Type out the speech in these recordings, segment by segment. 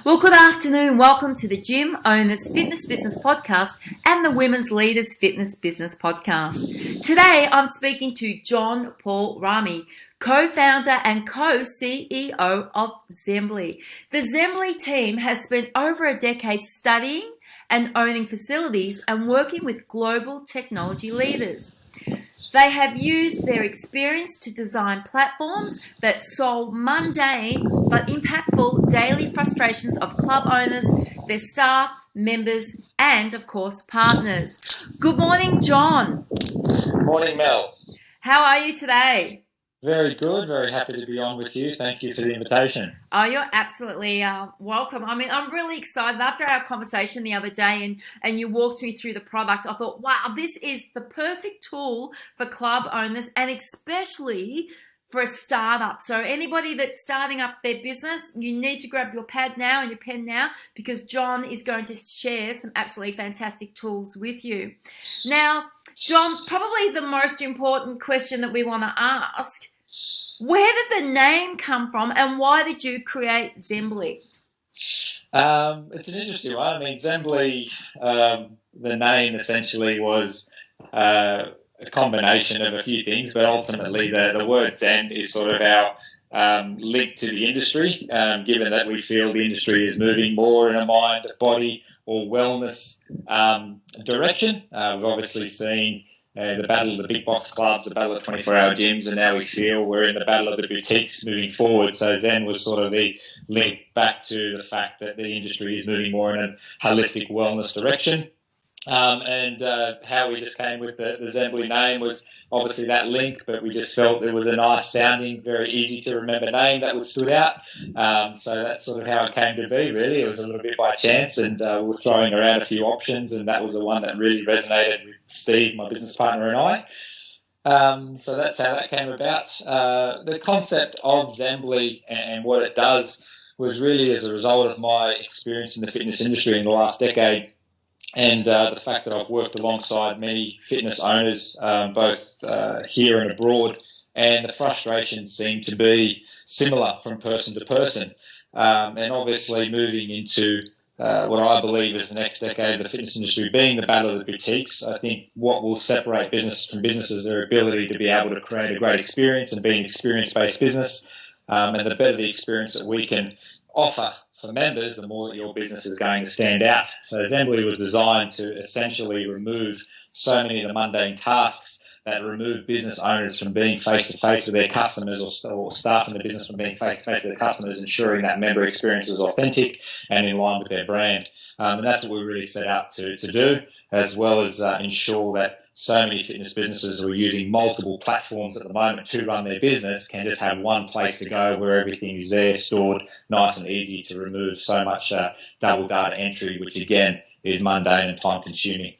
Well, good afternoon. Welcome to the Gym Owners Fitness Business Podcast and the Women's Leaders Fitness Business Podcast. Today, I'm speaking to John Paul Rami, co-founder and co-CEO of Zenbly. The Zenbly team has spent over a decade studying and owning facilities and working with global technology leaders. They have used their experience to design platforms that solve mundane but impactful daily frustrations of club owners, their staff, members, and of course, partners. Good morning, John. Morning, Mel. How are you today? Very good. Very happy to be on with you. Thank you for the invitation. Oh, you're absolutely welcome. I mean, I'm really excited. After our conversation the other day and you walked me through the product, I thought, wow, this is the perfect tool for club owners and especially for a startup. So anybody that's starting up their business, you need to grab your pad now and your pen now because John is going to share some absolutely fantastic tools with you. Now, John, probably the most important question that we want to ask, where did the name come from and why did you create Zenbly? It's an interesting one. I mean, Zenbly, the name essentially was a combination of a few things, but ultimately the word Zen is sort of our link to the industry, given that we feel the industry is moving more in a mind, body, or wellness direction. We've obviously seen the battle of the big box clubs, the battle of 24-hour gyms, and now we feel we're in the battle of the boutiques moving forward. So Zen was sort of the link back to the fact that the industry is moving more in a holistic wellness direction. And how we just came with the Zenbly name was obviously that link, but we just felt it was a nice sounding, very easy to remember name that would stood out. So that's sort of how it came to be, really. It was a little bit by chance, and we were throwing around a few options, and that was the one that really resonated with Steve, my business partner, and I. So that's how that came about. The concept of Zenbly and what it does was really as a result of my experience in the fitness industry in the last decade. And the fact that I've worked alongside many fitness owners, both here and abroad, and the frustrations seem to be similar from person to person. And obviously moving into what I believe is the next decade of the fitness industry being the battle of the boutiques, I think what will separate business from business is their ability to be able to create a great experience and be an experience-based business. And the better the experience that we can offer for members, the more that your business is going to stand out. So Zenbly was designed to essentially remove so many of the mundane tasks that remove business owners from being face-to-face with their customers or staff in the business from being face-to-face with their customers, ensuring that member experience is authentic and in line with their brand. And that's what we really set out to do, as well as ensure that so many fitness businesses who are using multiple platforms at the moment to run their business can just have one place to go where everything is there, stored, nice and easy to remove so much double data entry, which again is mundane and time consuming.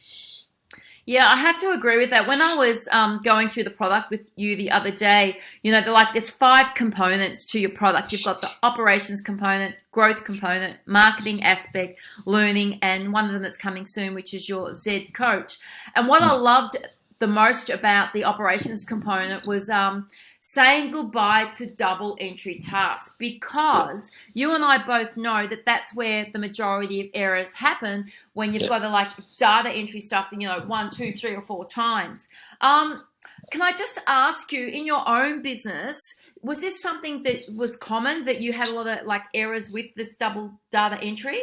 Yeah, I have to agree with that. When I was going through the product with you the other day, there's 5 components to your product. You've got the operations component, growth component, marketing aspect, learning, and one of them that's coming soon, which is your Z Coach. And what I loved the most about the operations component was saying goodbye to double entry tasks, because you and I both know that that's where the majority of errors happen when you've got to data entry stuff, 1, 2, 3 or 4 times. Can I just ask you, in your own business, was this something that was common, that you had a lot of errors with this double data entry?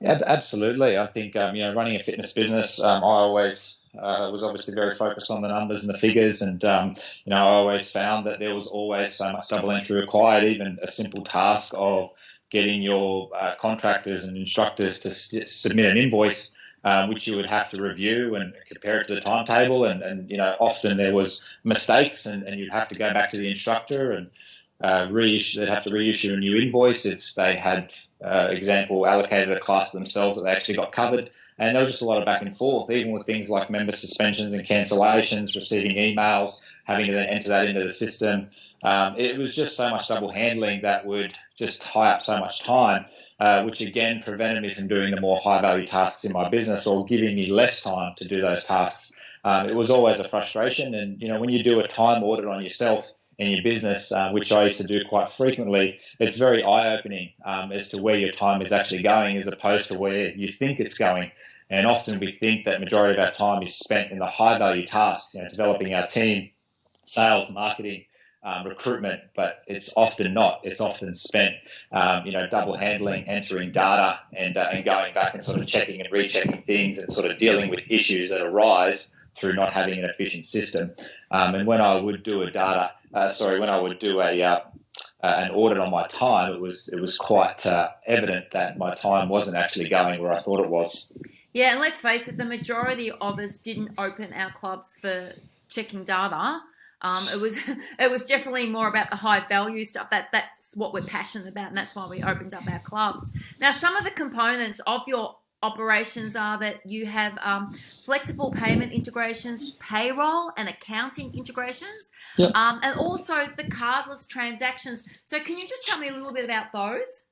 Yeah, absolutely. I think, running a fitness business, I always was obviously very focused on the numbers and the figures, and I always found that there was always so much double entry required. Even a simple task of getting your contractors and instructors to submit an invoice, which you would have to review and compare it to the timetable, and often there was mistakes, and you'd have to go back to the instructor and they'd have to reissue a new invoice if they had, example, allocated a class to themselves that they actually got covered. And there was just a lot of back and forth, even with things like member suspensions and cancellations, receiving emails, having to then enter that into the system. It was just so much double handling that would just tie up so much time, which again prevented me from doing the more high value tasks in my business, or giving me less time to do those tasks. It was always a frustration. And, when you do a time audit on yourself, in your business, which I used to do quite frequently, it's very eye-opening as to where your time is actually going as opposed to where you think it's going. And often we think that majority of our time is spent in the high-value tasks, developing our team, sales, marketing, recruitment, but it's often not. It's often spent, double handling, entering data, and going back and sort of checking and rechecking things and sort of dealing with issues that arise through not having an efficient system. And when I would do when I would do an audit on my time, it was quite evident that my time wasn't actually going where I thought it was. Yeah, and let's face it, the majority of us didn't open our clubs for checking data. It was definitely more about the high value stuff. That's what we're passionate about, and that's why we opened up our clubs. Now, some of the components of your operations are that you have flexible payment integrations, payroll and accounting integrations, Yep. and also the cardless transactions. So can you just tell me a little bit about those?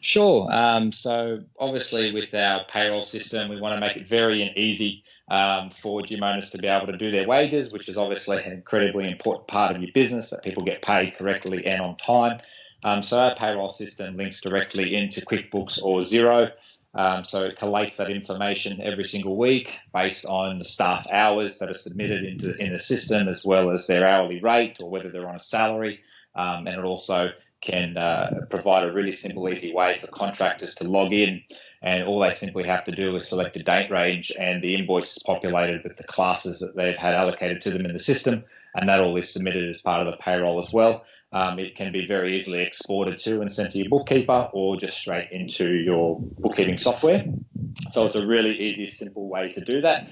Sure. So obviously with our payroll system, we want to make it very and easy for gym owners to be able to do their wages, which is obviously an incredibly important part of your business, that people get paid correctly and on time. So our payroll system links directly into QuickBooks or Xero. So it collates that information every single week based on the staff hours that are submitted in the system, as well as their hourly rate or whether they're on a salary. And it also can provide a really simple, easy way for contractors to log in, and all they simply have to do is select a date range, and the invoice is populated with the classes that they've had allocated to them in the system, and that all is submitted as part of the payroll as well. It can be very easily exported to and sent to your bookkeeper or just straight into your bookkeeping software. So it's a really easy, simple way to do that.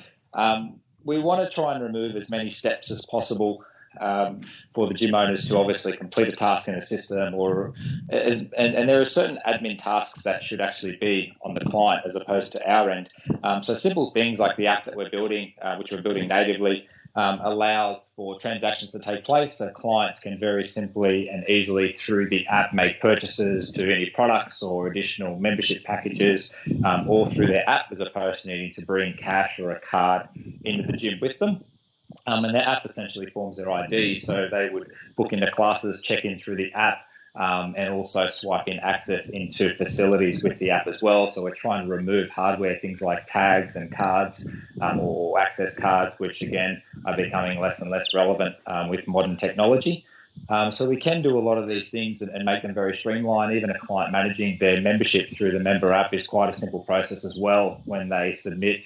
We want to try and remove as many steps as possible for the gym owners to obviously complete a task in the system, and there are certain admin tasks that should actually be on the client as opposed to our end. So simple things like the app that we're building, which we're building natively, allows for transactions to take place, so clients can very simply and easily through the app make purchases to any products or additional membership packages, all through their app, as opposed to needing to bring cash or a card into the gym with them. And their app essentially forms their ID, so they would book into classes, check in through the app, and also swipe in access into facilities with the app as well. So we're trying to remove hardware, things like tags and cards, or access cards, which again are becoming less and less relevant with modern technology. So we can do a lot of these things and make them very streamlined. Even a client managing their membership through the member app is quite a simple process as well. When they submit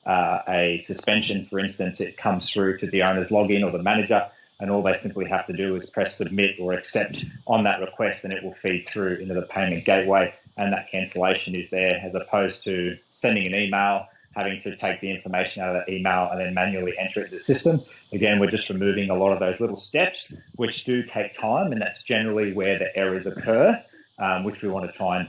a suspension, for instance, it comes through to the owner's login or the manager, and all they simply have to do is press submit or accept on that request, and it will feed through into the payment gateway, and that cancellation is there, as opposed to sending an email, having to take the information out of that email and then manually enter it into the system. Again, we're just removing a lot of those little steps, which do take time, and that's generally where the errors occur, which we want to try and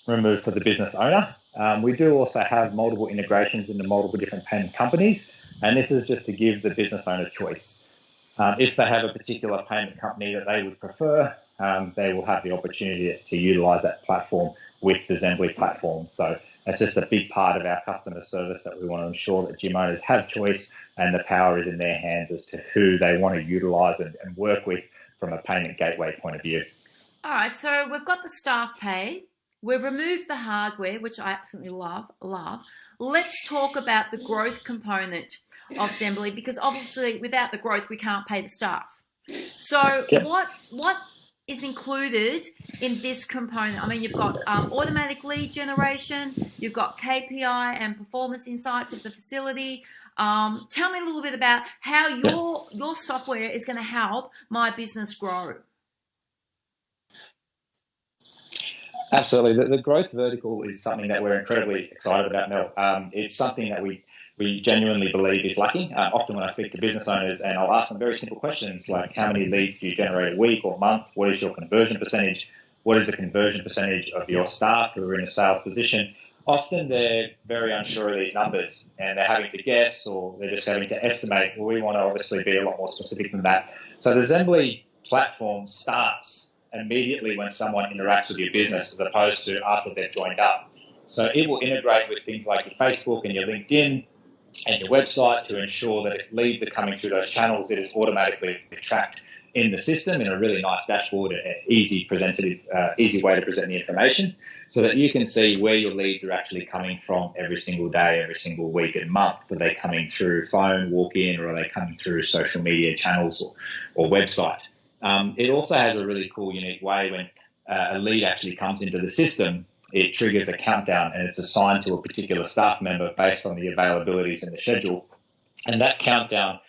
remove for the business owner. We do also have multiple integrations into multiple different payment companies, and this is just to give the business owner choice. If they have a particular payment company that they would prefer, they will have the opportunity to utilize that platform with the Zenbly platform. So that's just a big part of our customer service, that we want to ensure that gym owners have choice and the power is in their hands as to who they want to utilize and work with from a payment gateway point of view. All right, so we've got the staff pay. We've removed the hardware, which I absolutely love. Let's talk about the growth component of Zenbly, because obviously without the growth, we can't pay the staff. So Yep. what is included in this component? I mean, you've got automatic lead generation, you've got KPI and performance insights of the facility. Tell me a little bit about how your software is going to help my business grow. Absolutely. The growth vertical is something that we're incredibly excited about, Mel. It's something that we genuinely believe is lacking. Often when I speak to business owners, and I'll ask them very simple questions like, how many leads do you generate a week or month? What is your conversion percentage? What is the conversion percentage of your staff who are in a sales position? Often they're very unsure of these numbers, and they're having to guess, or they're just having to estimate. Well, we want to obviously be a lot more specific than that. So the Zenbly platform starts immediately when someone interacts with your business, as opposed to after they've joined up. So it will integrate with things like your Facebook and your LinkedIn and your website to ensure that if leads are coming through those channels, it is automatically tracked in the system in a really nice dashboard, an easy way to present the information, so that you can see where your leads are actually coming from every single day, every single week and month. Are they coming through phone, walk-in, or are they coming through social media channels or website? It also has a really cool, unique way when a lead actually comes into the system. It triggers a countdown and it's assigned to a particular staff member based on the availabilities in the schedule. And that countdown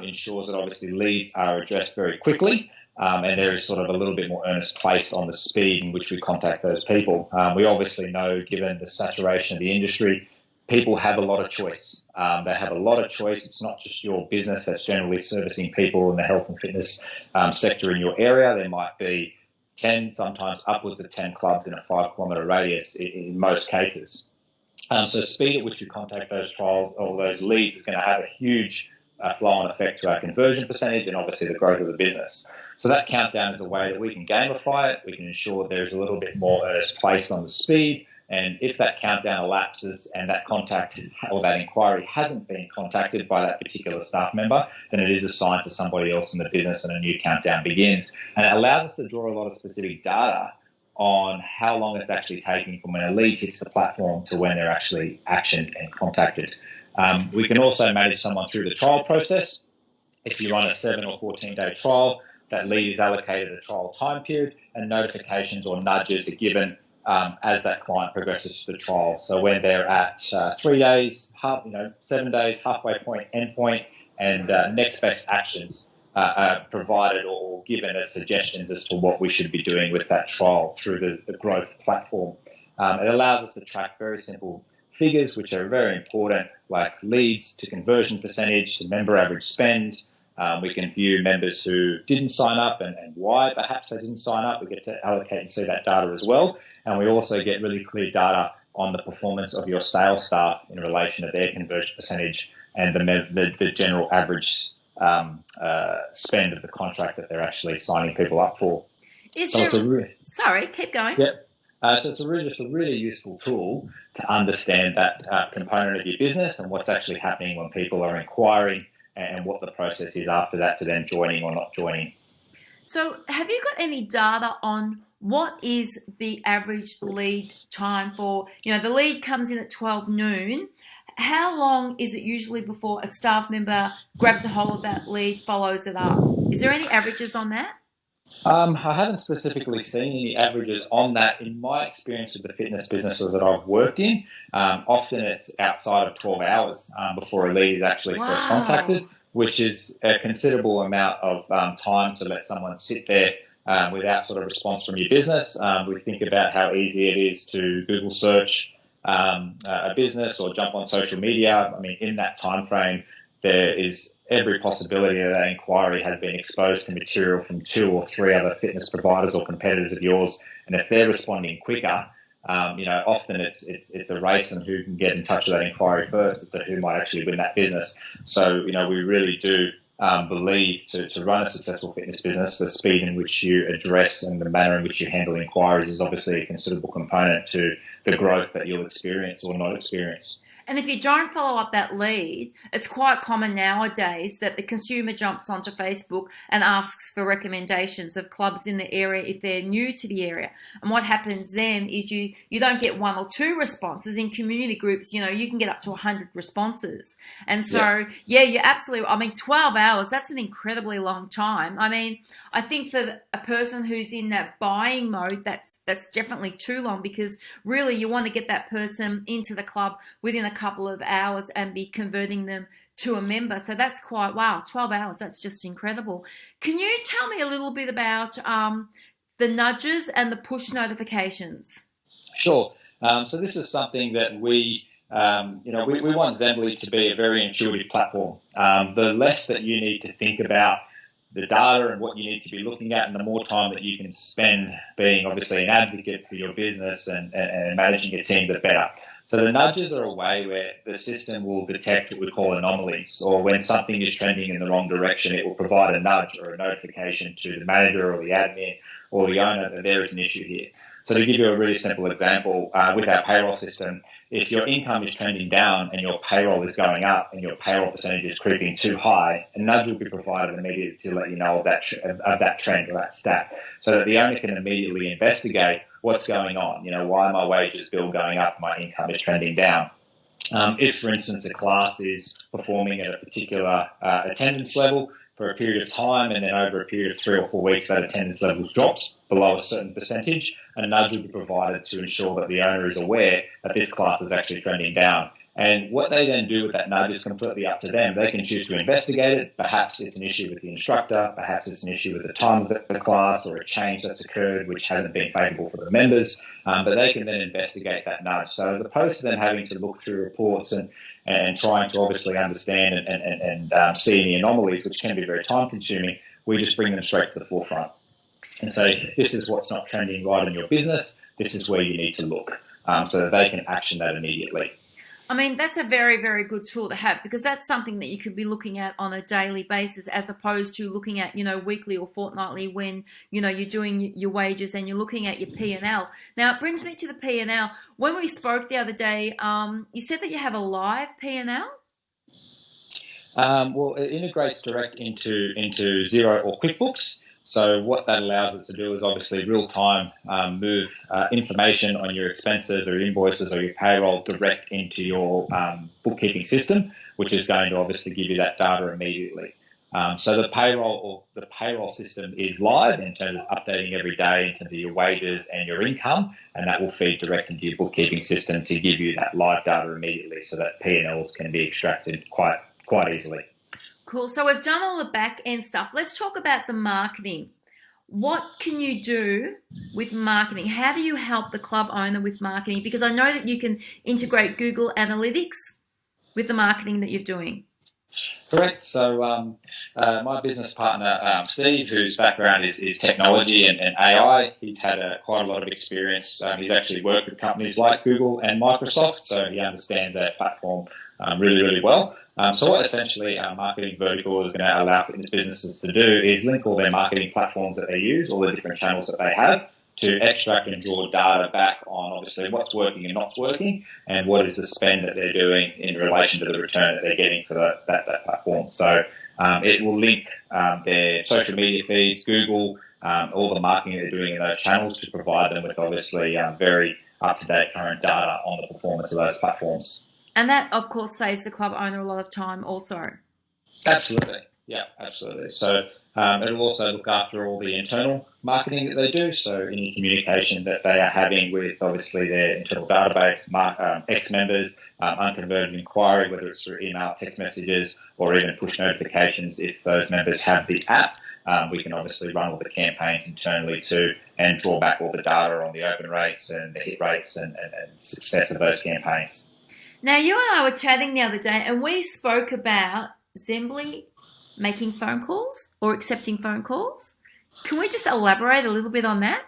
ensures that obviously leads are addressed very quickly, and there is sort of a little bit more earnest placed on the speed in which we contact those people. We obviously know, given the saturation of the industry, people have a lot of choice. They have a lot of choice. It's not just your business that's generally servicing people in the health and fitness sector in your area. There might be 10, sometimes upwards of 10 clubs in a 5-kilometre radius in most cases. So speed at which you contact those trials or those leads is going to have a huge flow-on effect to our conversion percentage and obviously the growth of the business. So that countdown is a way that we can gamify it. We can ensure there's a little bit more earnest placed on the speed. And if that countdown elapses and that contact or that inquiry hasn't been contacted by that particular staff member, then it is assigned to somebody else in the business and a new countdown begins. And it allows us to draw a lot of specific data on how long it's actually taking from when a lead hits the platform to when they're actually actioned and contacted. We can also manage someone through the trial process. If you run a 7 or 14-day trial, that lead is allocated a trial time period and notifications or nudges are given as that client progresses through the trial. So when they're at 3 days, 7 days, halfway point, end point, and next best actions are provided or given as suggestions as to what we should be doing with that trial through the growth platform. It allows us to track very simple figures, which are very important, like leads to conversion percentage to member average spend. We can view members who didn't sign up and why perhaps they didn't sign up. We get to allocate and see that data as well. And we also get really clear data on the performance of your sales staff in relation to their conversion percentage and the general average spend of the contract that they're actually signing people up for. Sorry, keep going. Yep. So it's just a really useful tool to understand that component of your business and what's actually happening when people are inquiring and what the process is after that to them joining or not joining. So have you got any data on what is the average lead time for, the lead comes in at 12 noon. How long is it usually before a staff member grabs a hold of that lead, follows it up? Is there any averages on that? I haven't specifically seen any averages on that. In my experience with the fitness businesses that I've worked in, often it's outside of 12 hours before a lead is actually first contacted, which is a considerable amount of time to let someone sit there without sort of response from your business. We think about how easy it is to Google search a business or jump on social media. I mean, in that time frame, there is every possibility that inquiry has been exposed to material from 2 or 3 other fitness providers or competitors of yours. And if they're responding quicker, often it's a race on who can get in touch with that inquiry first as to who might actually win that business. So, we really do believe to run a successful fitness business, the speed in which you address and the manner in which you handle inquiries is obviously a considerable component to the growth that you'll experience or not experience. And if you don't follow up that lead, it's quite common nowadays that the consumer jumps onto Facebook and asks for recommendations of clubs in the area if they're new to the area. And what happens then is you don't get 1 or 2 responses. In community groups, you can get up to 100 responses. And so, you're absolutely, 12 hours, that's an incredibly long time. I think for a person who's in that buying mode, that's definitely too long, because really you want to get that person into the club within a couple of hours and be converting them to a member. So that's 12 hours. That's just incredible. Can you tell me a little bit about the nudges and the push notifications? Sure. So this is something that we want Zenbly to be a very intuitive platform. The less that you need to think about the data and what you need to be looking at, and the more time that you can spend being obviously an advocate for your business and managing your team, the better. So the nudges are a way where the system will detect what we call anomalies, or when something is trending in the wrong direction, it will provide a nudge or a notification to the manager or the admin or the owner that there is an issue here. So to give you a really simple example, with our payroll system, if your income is trending down and your payroll is going up and your payroll percentage is creeping too high, a nudge will be provided immediately to let you know of that trend or that stat, so that the owner can immediately investigate what's going on. Why are my wages bill going up, my income is trending down? If, for instance, a class is performing at a particular attendance level for a period of time, and then over a period of 3 or 4 weeks that attendance level drops below a certain percentage, a nudge will be provided to ensure that the owner is aware that this class is actually trending down. And what they then do with that nudge is completely up to them. They can choose to investigate it. Perhaps it's an issue with the instructor. Perhaps it's an issue with the time of the class, or a change that's occurred which hasn't been favourable for the members. But they can then investigate that nudge. So as opposed to them having to look through reports and trying to obviously understand and see any anomalies, which can be very time consuming, we just bring them straight to the forefront and say, this is what's not trending right in your business. This is where you need to look, so that they can action that immediately. I mean, that's a very, very good tool to have, because that's something that you could be looking at on a daily basis, as opposed to looking at, weekly or fortnightly when, you're doing your wages and you're looking at your P&L. Now, it brings me to the P&L. When we spoke the other day, you said that you have a live P&L? Well, it integrates direct into Xero or QuickBooks. So what that allows us to do is obviously real-time move information on your expenses or invoices or your payroll direct into your bookkeeping system, which is going to obviously give you that data immediately. So the payroll system is live in terms of updating every day in terms of your wages and your income, and that will feed direct into your bookkeeping system to give you that live data immediately, so that P&Ls can be extracted quite easily. Cool. So we've done all the back end stuff. Let's talk about the marketing. What can you do with marketing? How do you help the club owner with marketing? Because I know that you can integrate Google Analytics with the marketing that you're doing. Correct. So my business partner, Steve, whose background is technology and AI, he's had quite a lot of experience. He's actually worked with companies like Google and Microsoft, so he understands that platform really, really well. So what essentially our marketing vertical is going to allow fitness businesses to do is link all their marketing platforms that they use, all the different channels that they have, to extract and draw data back on obviously what's working and not working, and what is the spend that they're doing in relation to the return that they're getting for that platform. So it will link their social media feeds, Google, all the marketing they're doing in those channels, to provide them with obviously very up-to-date current data on the performance of those platforms. And that, of course, saves the club owner a lot of time also. Absolutely. Yeah, absolutely. So it'll also look after all the internal marketing that they do. So any communication that they are having with obviously their internal database, ex-members, unconverted inquiry, whether it's through email, text messages, or even push notifications if those members have the app. We can obviously run all the campaigns internally too, and draw back all the data on the open rates and the hit rates and success of those campaigns. Now, you and I were chatting the other day, and we spoke about Zenbly making phone calls or accepting phone calls. Can we just elaborate a little bit on that?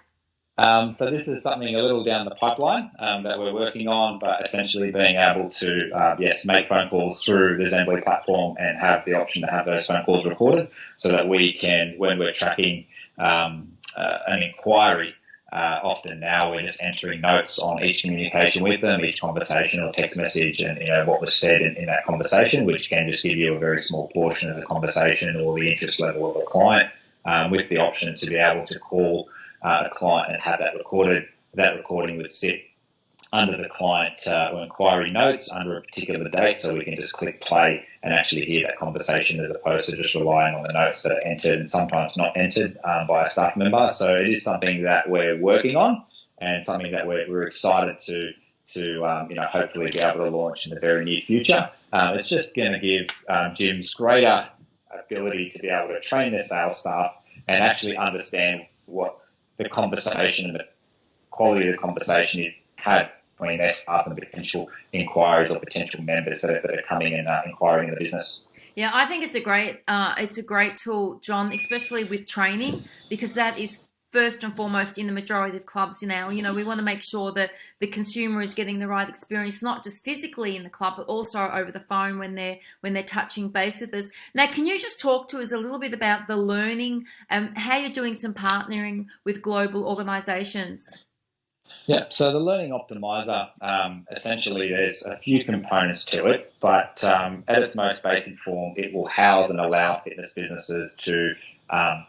So this is something a little down the pipeline that we're working on, but essentially being able to, make phone calls through the Zenbly platform and have the option to have those phone calls recorded, so that we can, when we're tracking an inquiry, often now we're just entering notes on each communication with them, each conversation or text message, and what was said in that conversation, which can just give you a very small portion of the conversation or the interest level of a client, with the option to be able to call a client and have that recorded. That recording would sit under the client or inquiry notes under a particular date, so we can just click play and actually hear that conversation, as opposed to just relying on the notes that are entered and sometimes not entered by a staff member. So it is something that we're working on, and something that we're excited to hopefully be able to launch in the very near future. It's just going to give gyms greater ability to be able to train their sales staff and actually understand what the conversation and the quality of the conversation you had between their staff and the potential inquiries or potential members that are coming and inquiring in the business. Yeah, I think it's a great tool, John, especially with training, because that is first and foremost in the majority of clubs now. We want to make sure that the consumer is getting the right experience, not just physically in the club, but also over the phone when they're touching base with us. Now, can you just talk to us a little bit about the learning and how you're doing some partnering with global organisations? Yeah, so the Learning Optimizer, essentially there's a few components to it, but at its most basic form, it will house and allow fitness businesses to,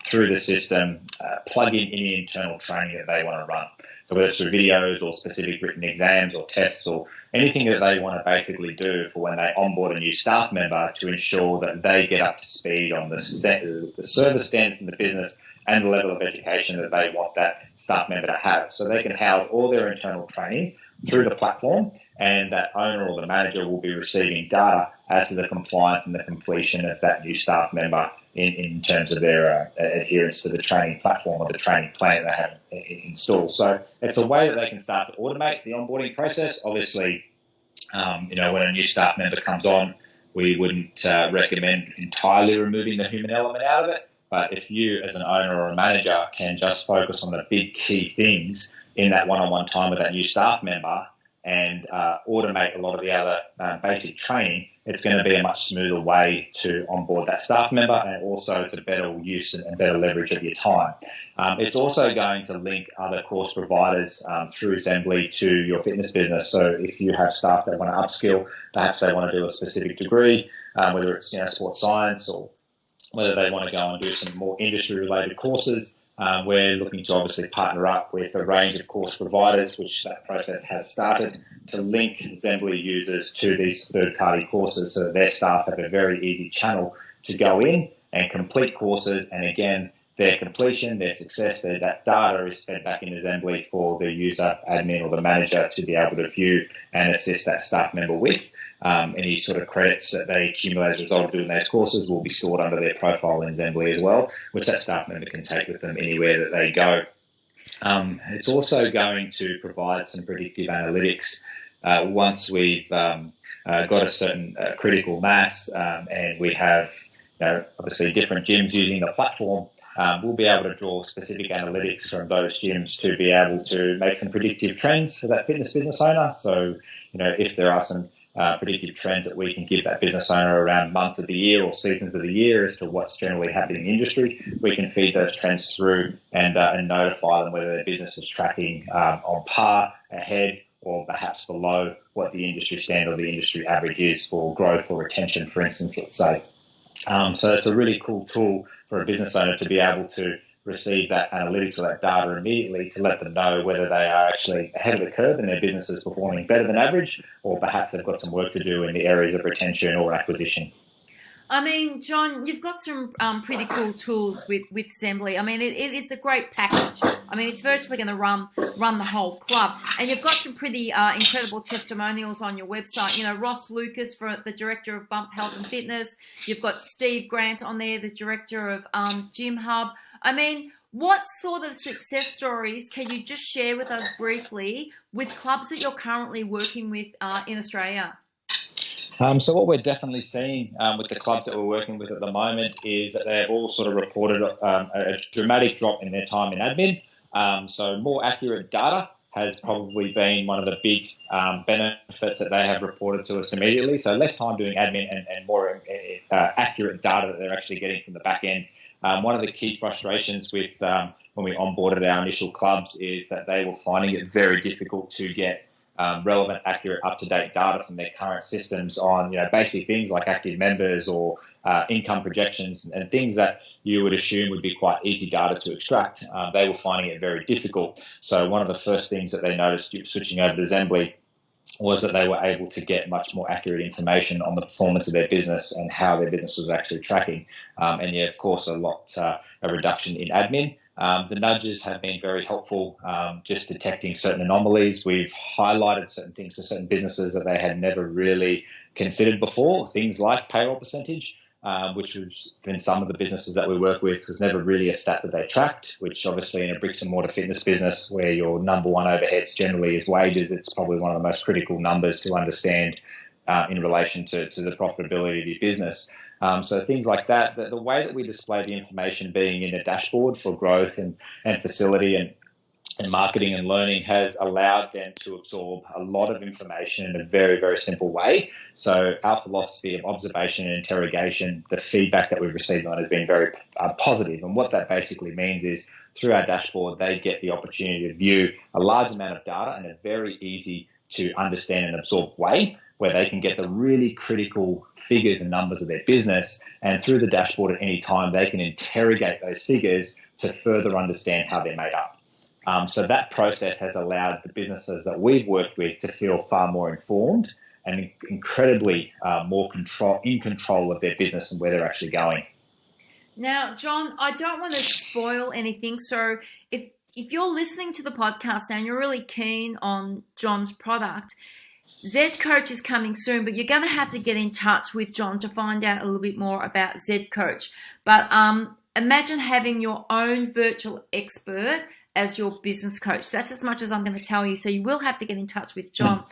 through the system, plug in any internal training that they want to run. So whether it's through videos or specific written exams or tests or anything that they want to basically do for when they onboard a new staff member to ensure that they get up to speed on the service standards in the business and the level of education that they want that staff member to have. So they can house all their internal training through the platform, and that owner or the manager will be receiving data as to the compliance and the completion of that new staff member in terms of their adherence to the training platform or the training plan they have installed. So it's a way that they can start to automate the onboarding process. Obviously, when a new staff member comes on, we wouldn't recommend entirely removing the human element out of it. But if you, as an owner or a manager, can just focus on the big key things in that one-on-one time with that new staff member and automate a lot of the other basic training, it's going to be a much smoother way to onboard that staff member, and also it's a better use and better leverage of your time. It's also going to link other course providers through Zenbly to your fitness business. So if you have staff that want to upskill, perhaps they want to do a specific degree, whether it's sports science or whether they want to go and do some more industry-related courses. We're looking to obviously partner up with a range of course providers, which that process has started, to link Zenbly users to these third-party courses so that their staff have a very easy channel to go in and complete courses. And again, their completion, their success, that data is fed back into Zenbly for the user, admin, or the manager to be able to view and assist that staff member with. Any sort of credits that they accumulate as a result of doing those courses will be stored under their profile in Zenbly as well, which that staff member can take with them anywhere that they go. It's also going to provide some predictive analytics once we've got a certain critical mass and we have obviously different gyms using the platform. We'll be able to draw specific analytics from those gyms to be able to make some predictive trends for that fitness business owner. So, if there are some predictive trends that we can give that business owner around months of the year or seasons of the year as to what's generally happening in the industry, we can feed those trends through and notify them whether their business is tracking on par, ahead, or perhaps below what the industry standard or the industry average is for growth or retention, for instance, let's say. So it's a really cool tool for a business owner to be able to receive that analytics or that data immediately to let them know whether they are actually ahead of the curve and their business is performing better than average, or perhaps they've got some work to do in the areas of retention or acquisition. I mean, John, you've got some pretty cool tools with Zenbly. I mean, it's a great package. I mean, it's virtually going to run the whole club. And you've got some pretty incredible testimonials on your website. Ross Lucas, for the director of Bump Health and Fitness. You've got Steve Grant on there, the director of Gym Hub. I mean, what sort of success stories can you just share with us briefly with clubs that you're currently working with in Australia? So what we're definitely seeing with the clubs that we're working with at the moment is that they've all sort of reported a dramatic drop in their time in admin. So more accurate data has probably been one of the big benefits that they have reported to us immediately. So less time doing admin and more accurate data that they're actually getting from the back end. One of the key frustrations with when we onboarded our initial clubs is that they were finding it very difficult to get relevant, accurate, up-to-date data from their current systems on basic things like active members or income projections and things that you would assume would be quite easy data to extract. They were finding it very difficult. So one of the first things that they noticed switching over to Zenbly was that they were able to get much more accurate information on the performance of their business and how their business was actually tracking. Of course, a reduction in admin. The nudges have been very helpful, just detecting certain anomalies. We've highlighted certain things to certain businesses that they had never really considered before, things like payroll percentage, which was in some of the businesses that we work with was never really a stat that they tracked, which obviously in a bricks and mortar fitness business where your number one overheads generally is wages, it's probably one of the most critical numbers to understand in relation to the profitability of your business. So things like that, the way that we display the information being in a dashboard for growth and facility and marketing and learning has allowed them to absorb a lot of information in a very, very simple way. So our philosophy of observation and interrogation, the feedback that we've received on has been very positive. And what that basically means is through our dashboard, they get the opportunity to view a large amount of data in a very easy to understand and absorb way, where they can get the really critical figures and numbers of their business. And through the dashboard at any time, they can interrogate those figures to further understand how they're made up. So that process has allowed the businesses that we've worked with to feel far more informed and incredibly more in control of their business and where they're actually going. Now, John, I don't want to spoil anything. So if you're listening to the podcast and you're really keen on John's product, Z Coach is coming soon, but you're going to have to get in touch with John to find out a little bit more about Z Coach. But imagine having your own virtual expert as your business coach. That's as much as I'm going to tell you. So you will have to get in touch with John.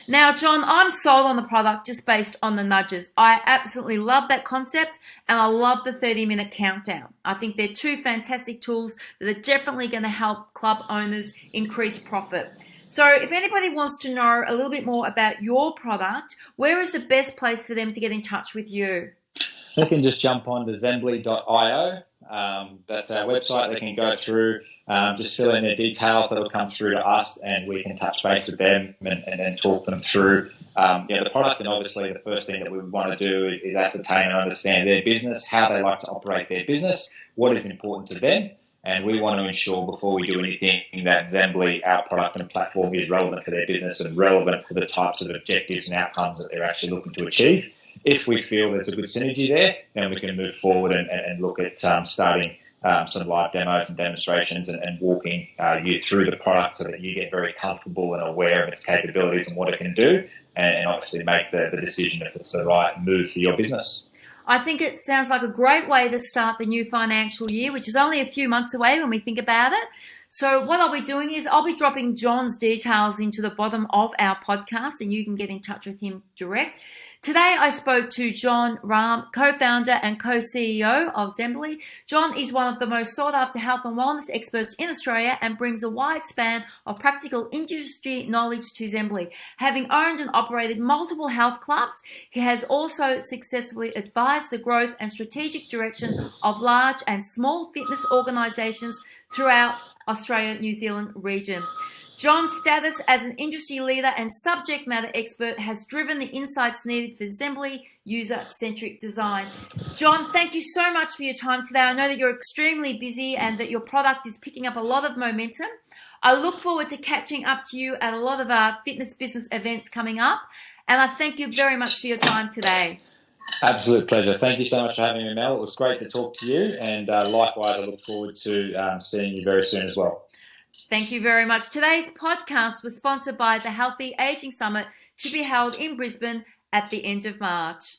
Now, John, I'm sold on the product just based on the nudges. I absolutely love that concept, and I love the 30-minute countdown. I think they're two fantastic tools that are definitely going to help club owners increase profit. So if anybody wants to know a little bit more about your product, where is the best place for them to get in touch with you? They can just jump on to zenbly.io. That's our website. They can go through, just fill in their details. That'll come through to us, and we can touch base with them and then talk them through the product. And obviously, the first thing that we want to do is ascertain and understand their business, how they like to operate their business, what is important to them. And we want to ensure before we do anything that Zenbly, our product and platform, is relevant for their business and relevant for the types of objectives and outcomes that they're actually looking to achieve. If we feel there's a good synergy there, then we can move forward and look at starting some live demos and demonstrations and walking you through the product so that you get very comfortable and aware of its capabilities and what it can do, and obviously make the decision if it's the right move for your business. I think it sounds like a great way to start the new financial year, which is only a few months away when we think about it. So what I'll be doing is I'll be dropping John's details into the bottom of our podcast, and you can get in touch with him direct. Today, I spoke to John Rahm, co-founder and co-CEO of Zenbly. John is one of the most sought-after health and wellness experts in Australia and brings a wide span of practical industry knowledge to Zenbly. Having owned and operated multiple health clubs, he has also successfully advised the growth and strategic direction of large and small fitness organisations throughout Australia, New Zealand region. John's status as an industry leader and subject matter expert has driven the insights needed for Zenbly user-centric design. John, thank you so much for your time today. I know that you're extremely busy and that your product is picking up a lot of momentum. I look forward to catching up to you at a lot of our fitness business events coming up, and I thank you very much for your time today. Absolute pleasure. Thank you so much for having me, Mel. It was great to talk to you, and likewise, I look forward to seeing you very soon as well. Thank you very much. Today's podcast was sponsored by the Healthy Aging Summit to be held in Brisbane at the end of March.